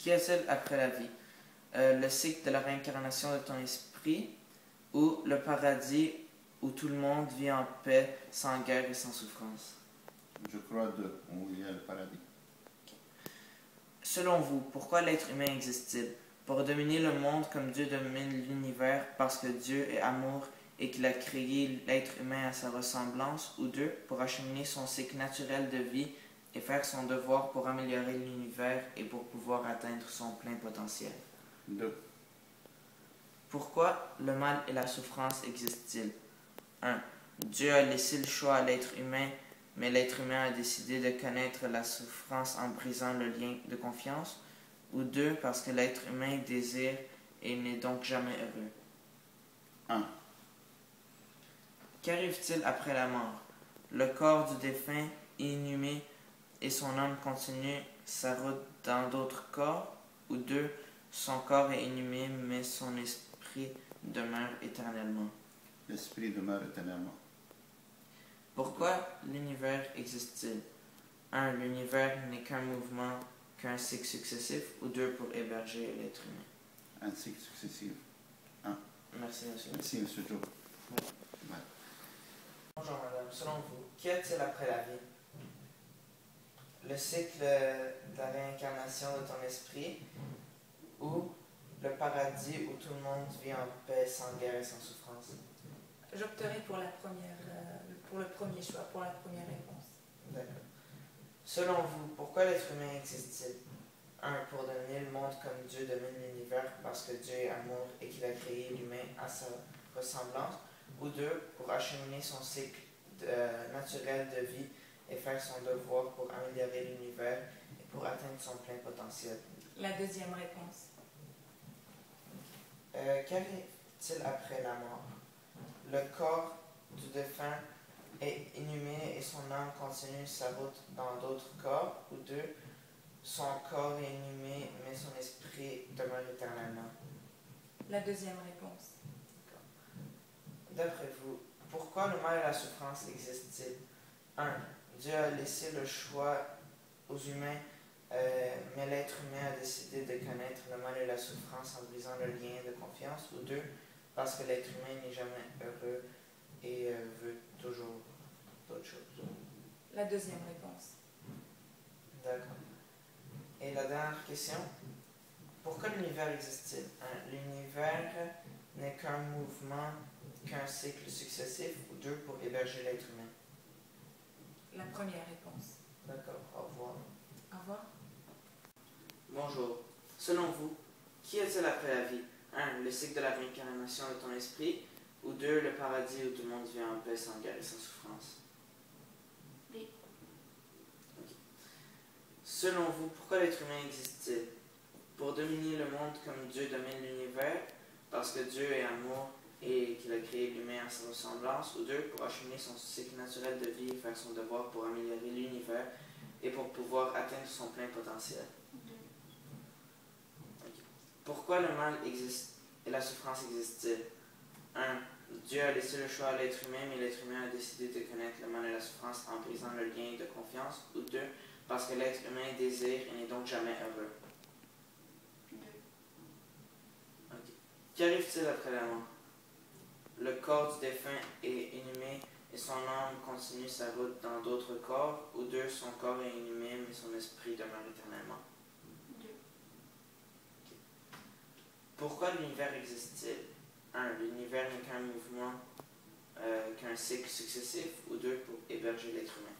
Qu'y a-t-il après la vie? Le cycle de la réincarnation de ton esprit ou le paradis où tout le monde vit en paix, sans guerre et sans souffrance? Je crois deux, où il y a le paradis. Selon vous, pourquoi l'être humain existe-t-il? Pour dominer le monde comme Dieu domine l'univers parce que Dieu est amour et qu'il a créé l'être humain à sa ressemblance, ou deux, pour acheminer son cycle naturel de vie et faire son devoir pour améliorer l'univers et pour pouvoir atteindre son plein potentiel. Deux. Pourquoi le mal et la souffrance existent-ils? 1. Dieu a laissé le choix à l'être humain, mais l'être humain a décidé de connaître la souffrance en brisant le lien de confiance. Ou 2. Parce que l'être humain désire et n'est donc jamais heureux. 1. Qu'arrive-t-il après la mort? Le corps du défunt est inhumé et son âme continue sa route dans d'autres corps? Ou 2. Son corps est inhumé mais son esprit demeure éternellement. L'esprit demeure éternellement. Pourquoi l'univers existe-t-il? 1. L'univers n'est qu'un mouvement, qu'un cycle successif, ou 2. Pour héberger l'être humain. Un cycle successif. Merci, monsieur. Merci, M. Joe. Ouais. Bonjour, madame. Selon vous, qu'y a-t-il après la vie? Le cycle de la réincarnation de ton esprit ou le paradis où tout le monde vit en paix, sans guerre et sans souffrance? J'opterai pour pour le premier choix, pour la première réponse. D'accord. Selon vous, pourquoi l'être humain existe-t-il? 1. Pour dominer le monde comme Dieu domine l'univers parce que Dieu est amour et qu'il a créé l'humain à sa ressemblance. Ou 2. Pour acheminer son cycle naturel de vie et faire son devoir pour améliorer l'univers et pour atteindre son plein potentiel. La deuxième réponse. Qu'arrive-t-il après la mort? Le corps du défunt est inhumé et son âme continue sa route dans d'autres corps. Ou 2. Son corps est inhumé mais son esprit demeure éternellement. La deuxième réponse. D'après vous, pourquoi le mal et la souffrance existent-ils? 1. Dieu a laissé le choix aux humains, mais l'être humain a décidé de connaître le mal et la souffrance en brisant le lien de confiance. Ou 2. Parce que l'être humain n'est jamais heureux et veut toujours d'autres choses. La deuxième réponse. D'accord. Et la dernière question, pourquoi l'univers existe-t-il? 1. L'univers n'est qu'un mouvement, qu'un cycle successif, ou 2. Pour héberger l'être humain. La première réponse. D'accord, au revoir. Au revoir. Bonjour. Selon vous, qu'y a-t-il après la vie? 1. Le cycle de la réincarnation de ton esprit, ou 2. Le paradis où tout le monde vit en paix, sans guerre et sans souffrance. Oui. Okay. Selon vous, pourquoi l'être humain existe-t-il? Pour dominer le monde comme Dieu domine l'univers, parce que Dieu est amour et qu'il a créé l'humain à sa ressemblance, ou 2. Pour acheminer son cycle naturel de vie et faire son devoir pour améliorer l'univers et pour pouvoir atteindre son plein potentiel. Okay. Pourquoi le mal existe et la souffrance existent-ils? 1. Dieu a laissé le choix à l'être humain, mais l'être humain a décidé de connaître le mal et la souffrance en brisant le lien de confiance. Ou 2. Parce que l'être humain désire et n'est donc jamais heureux. 2. Okay. Qu'arrive-t-il après la mort? Le corps du défunt est inhumé et son âme continue sa route dans d'autres corps. Ou 2. Son corps est inhumé mais son esprit demeure éternellement. 2. Okay. Pourquoi l'univers existe-t-il? 1. L'univers n'est qu'un mouvement, qu'un cycle successif. Ou 2. Pour héberger l'être humain.